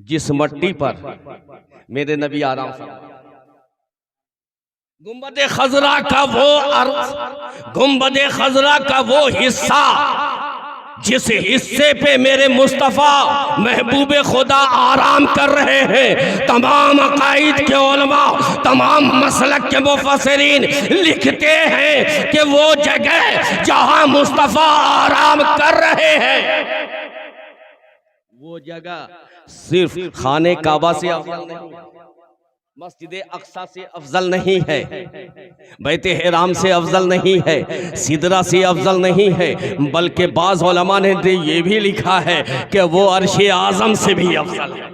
जिस मट्टी पर मेरे नबी आराम से गुंबदे खजरा का वो गुंबदे खजरा का वो हिस्सा जिस हिस्से पे मेरे मुस्तफ़ा महबूबे खुदा आराम कर रहे हैं, तमाम अकाईद के उलमा, तमाम मसलक के मुफस्सिरीन लिखते हैं कि वो जगह जहां मुस्तफ़ा आराम कर रहे हैं वो जगह सिर्फ खाने काबा से अफजल नहीं, मस्जिद अक्सा से अफजल नहीं है, बैते हराम से अफजल नहीं है, सिदरा से अफजल नहीं है, बल्कि बाज़ उलमा ने ये भी लिखा है कि वो अर्श आज़म से भी अफजल है।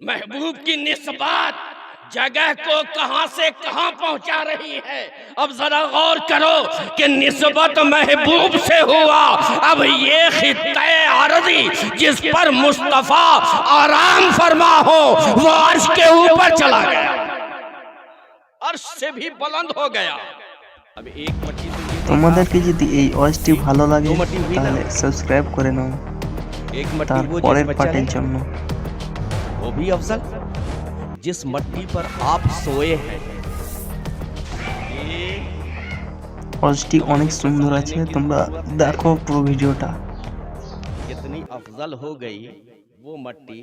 महबूब की निस्बत जगह को कहां से कहां पहुंचा रही है। अब जरा गौर करो कि निस्बत महबूब से हुआ। अब ये खित्ते अर्ज़ी जिस पर मुस्तफ़ा आराम फरमा हो वो अर्श के ऊपर चला गया, अर्श से भी बुलंद हो गया। अब एक मट्टी তোমাদেরকে যদি এই ওয়াচটি ভালো লাগে তাহলে সাবস্ক্রাইব করে নাও एक मट्टी তার वो পরের जिस পার্টের बच्चा জন্য। वो भी अफजल जिस मट्टी पर आप सोए हैं। ওয়াচটি অনেক সুন্দর আছে, তোমরা দেখো পুরো ভিডিওটা। कितनी अफजल हो गई वो मट्टी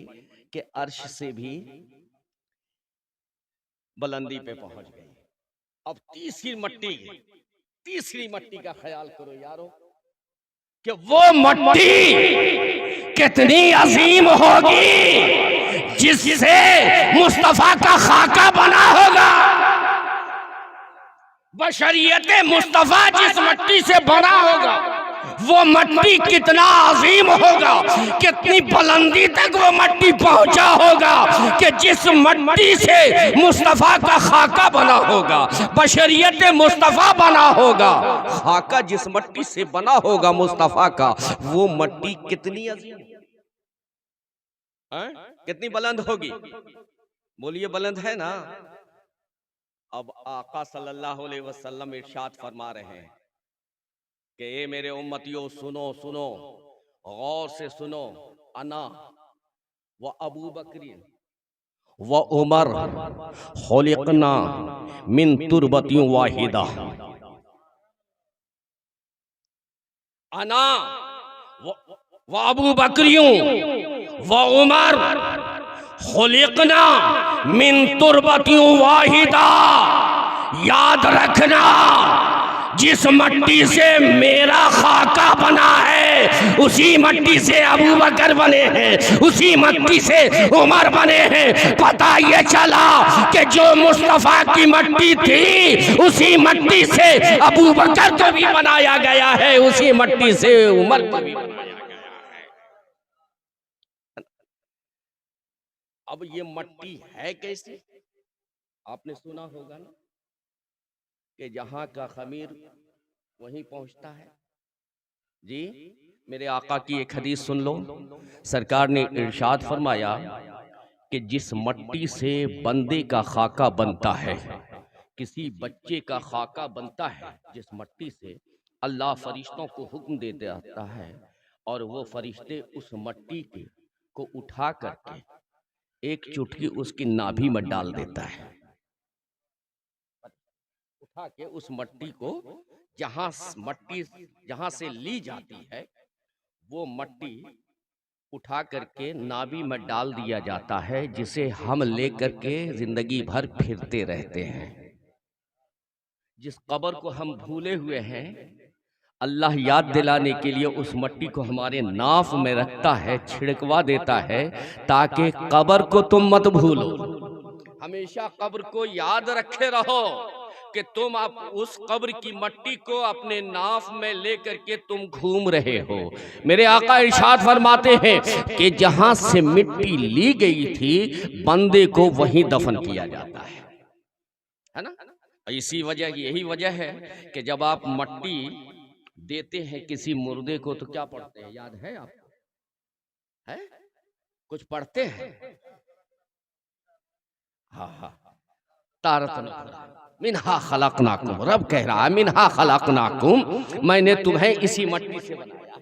के अर्श से भी बुलंदी पे पहुंच गई। अब तीसरी मट्टी का ख्याल करो यारो कि वो मट्टी कितनी अजीम होगी जिससे मुस्तफा का खाका बना होगा। बशरियत मुस्तफा जिस मट्टी से बना होगा वो मट्टी कितना अजीम होगा, कितनी बुलंदी तक वो मट्टी पहुंचा होगा कि जिस मट्टी से मुस्तफा का खाका बना होगा, बशरियत मुस्तफा बना होगा, खाका जिस मट्टी से बना होगा मुस्तफा का, वो मट्टी कितनी अजीम है, कितनी बुलंद होगी। बोलिए बुलंद है ना। अब आका सल्लल्लाहु अलैहि वसल्लम इरशाद फरमा रहे हैं कि ये मेरे उम्मतियों सुनो सुनो गौर से सुनो, अना व अबू बकरी व उमर खुलिकना मिन तुरबतियों वाहिदा। अना व अबू बकरियों व उमर खुलिकना मिन तुरबतियों वाहिदा। याद रखना जिस मट्टी से मेरा खाका बना है उसी मट्टी से अबू बकर बने हैं, उसी मट्टी से उमर बने हैं। पता ये चला कि जो मुस्तफा की मट्टी थी उसी मट्टी से अबू बकर को भी बनाया गया है, उसी मट्टी से उमर को भी बनाया गया है। अब ये मट्टी है कैसी? आपने सुना होगा ना कि जहां का खमीर वहीं पहुंचता है। जी मेरे आका की एक हदीस सुन लो। सरकार ने इरशाद फरमाया कि जिस मट्टी से बंदे का खाका बनता है, किसी बच्चे का खाका बनता है, जिस मट्टी से अल्लाह फरिश्तों को हुक्म दे देता है और वो फरिश्ते उस मट्टी को उठा करके एक चुटकी उसकी नाभि में डाल देता है। उठा के उस मट्टी को जहां से ली जाती है वो मट्टी उठा करके नाभि में डाल दिया जाता है, जिसे हम लेकर के जिंदगी भर फिरते रहते हैं। जिस कब्र को हम भूले हुए हैं, अल्लाह याद दिलाने के लिए उस मट्टी को हमारे नाफ में रखता है, छिड़कवा देता है ताकि कब्र को तुम मत भूलो। हमेशा कब्र को याद रखे रहो कि तुम आप उस कब्र की मट्टी को अपने नाफ में लेकर के तुम घूम रहे हो। मेरे आका इरशाद फरमाते हैं कि जहां से मिट्टी ली गई थी बंदे को वहीं दफन किया जाता है ना। इसी वजह, यही वजह है कि जब आप मट्टी देते हैं किसी मुर्दे को तो क्या पढ़ते हैं, याद है आपको? है कुछ पढ़ते हैं? हाँ मिन्हा खलकनाकुम, रब कह रहा है मिन्हा खलकनाकुम, मैंने तुम्हें इसी मट्टी से बनाया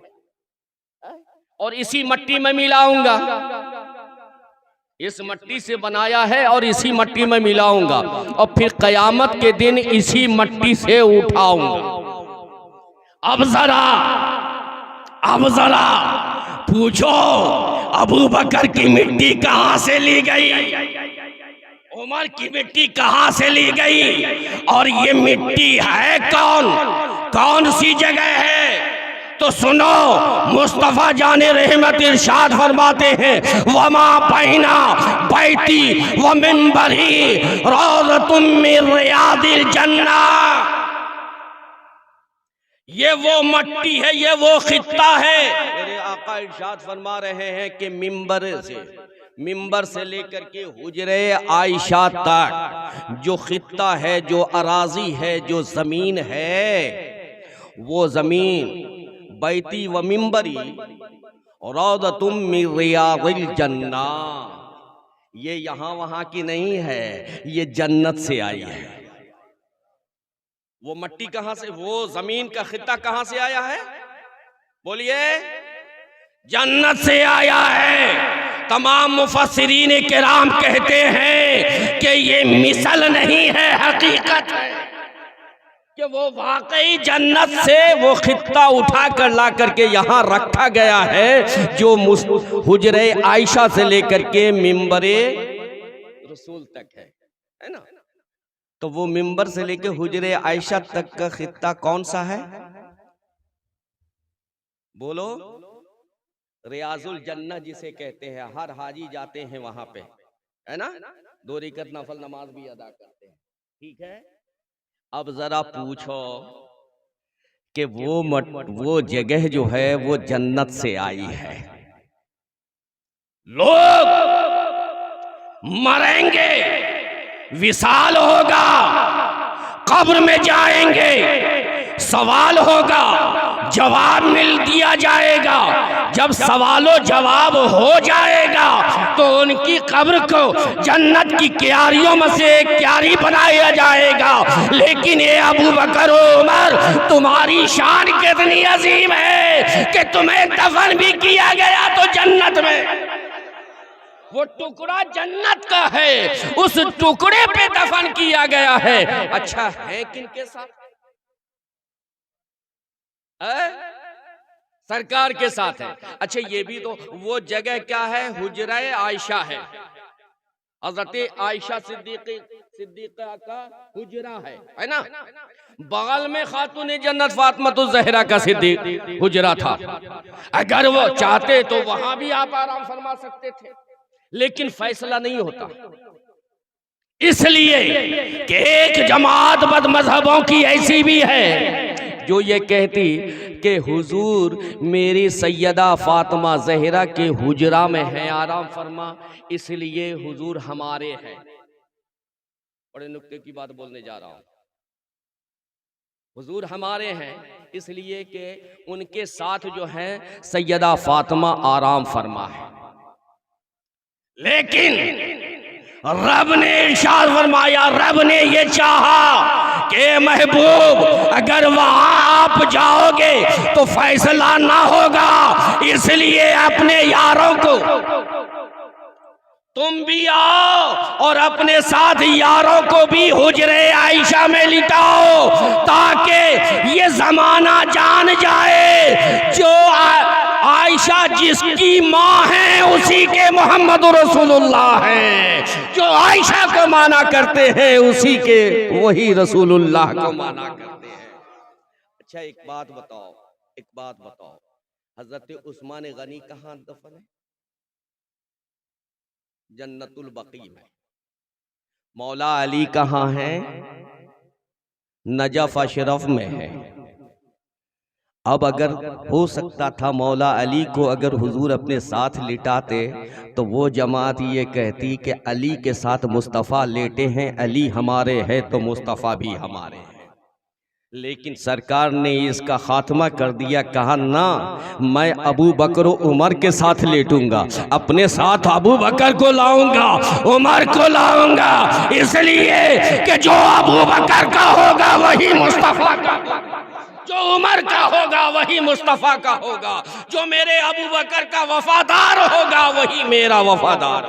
है और इसी मट्टी में मिलाऊंगा। इस मट्टी से बनाया है और इसी मट्टी में मिलाऊंगा और फिर कयामत के दिन इसी मट्टी से उठाऊंगा। अब जरा पूछो अबू बकर की मिट्टी कहां से ली गई, उमर की मिट्टी कहां से ली गई, और ये मिट्टी है कौन सी जगह है? तो सुनो, मुस्तफा जाने रहमत इरशाद फरमाते हैं, वमा बैना बैती व मिंबरी रौज़तुम मिन रियादिल जन्नह। ये वो मट्टी है, ये वो खित्ता है। मेरे आका इरशाद फरमा रहे हैं कि मिंबर से लेकर के हुजरे आयशा तक जो खित्ता है, जो अराजी है, जो जमीन है, वो जमीन बैती व मिंबरी रौज़तुम मिन रियादिल जन्नह, ये यहाँ वहाँ की नहीं है, ये जन्नत से आई है। वो मट्टी कहां से, वो जमीन का खित्ता कहां से आया है? बोलिए, जन्नत से आया है। तमाम मुफस्सिरीन किराम कहते हैं कि ये मिसल नहीं है, हकीकत है कि वो वाकई जन्नत से वो खित्ता उठा कर ला करके यहाँ रखा गया है, जो हुजरे आयशा से लेकर के मिंबरे रसूल तक है ना। तो वो मिंबर से लेकर हुजरे आयशा तक का खित्ता कौन सा है? बोलो, रियाजुल जन्नह जिसे कहते हैं। हर हाजी जाते हैं वहां पे, है ना, 2 रकात नफल नमाज भी अदा करते हैं, ठीक है। अब जरा पूछो कि वो जगह जो है वो जन्नत से आई है। लोग मरेंगे, विसाल होगा, कब्र में जाएंगे, सवाल होगा, जवाब मिल दिया जाएगा। जब सवालो जवाब हो जाएगा तो उनकी कब्र को जन्नत की क्यारियों में से एक क्यारी बनाया जाएगा। लेकिन ये अबू बकर उमर, तुम्हारी शान कितनी अजीम है कि तुम्हें दफन भी किया गया तो जन्नत में। वो टुकड़ा जन्नत का है, उस टुकड़े पे दफन किया गया है। अच्छा है किनके साथ? सरकार के साथ है। अच्छा, ये भी तो वो जगह क्या है? हुजरा आयशा है, हजरत आयशा सिद्दीका का हुजरा है ना। बगल में खातून जन्नत फातिमा ज़हरा का सिद्दीक हुजरा था। अगर वो चाहते तो वहां भी आप आराम फरमा सकते थे, लेकिन फैसला नहीं होता, इसलिए कि एक जमात बदमज़हबों की ऐसी भी है जो ये कहती कि हुजूर मेरी सैयदा फातिमा ज़हरा के हुजरा में है आराम फरमा, इसलिए हुजूर हमारे हैं। बड़े नुक्ते की बात बोलने जा रहा हूं। हुजूर हमारे हैं इसलिए कि उनके साथ जो है सैयदा फातिमा आराम फरमा है। लेकिन रब ने इरशाद फरमाया, रब ने ये चाहा कि महबूब अगर वहां आप जाओगे तो फैसला ना होगा, इसलिए अपने यारों को तुम भी आओ और अपने साथ यारों को भी हुजरे आयशा में लिटाओ, ताकि ये जमाना जान जाए जो आयशा जिसकी माँ है उसी के मोहम्मद रसूलुल्लाह हैं, जो आयशा को माना करते हैं उसी के वही रसूलुल्लाह को माना करते हैं। अच्छा एक बात बताओ, हजरत उस्मान गनी कहाँ दफन है? जन्नतुल बकी में। मौला अली कहाँ है? नजफ अशरफ में है। अब अगर हो सकता था मौला अली को अगर हुजूर अपने साथ लिटाते तो वो जमात ये कहती कि अली के साथ मुस्तफ़ा लेटे हैं, अली हमारे हैं तो मुस्तफ़ा भी हमारे हैं। लेकिन सरकार ने इसका खात्मा कर दिया, कहा ना मैं अबू बकर उमर के साथ लेटूंगा, अपने साथ अबू बकर को लाऊंगा, उमर को लाऊंगा, इसलिए कि जो अबू बकर का होगा वही मुस्तफ़ा का, जो उमर का होगा वही मुस्तफ़ा का होगा, जो मेरे अबू बकर का वफादार होगा वही मेरा वफादार।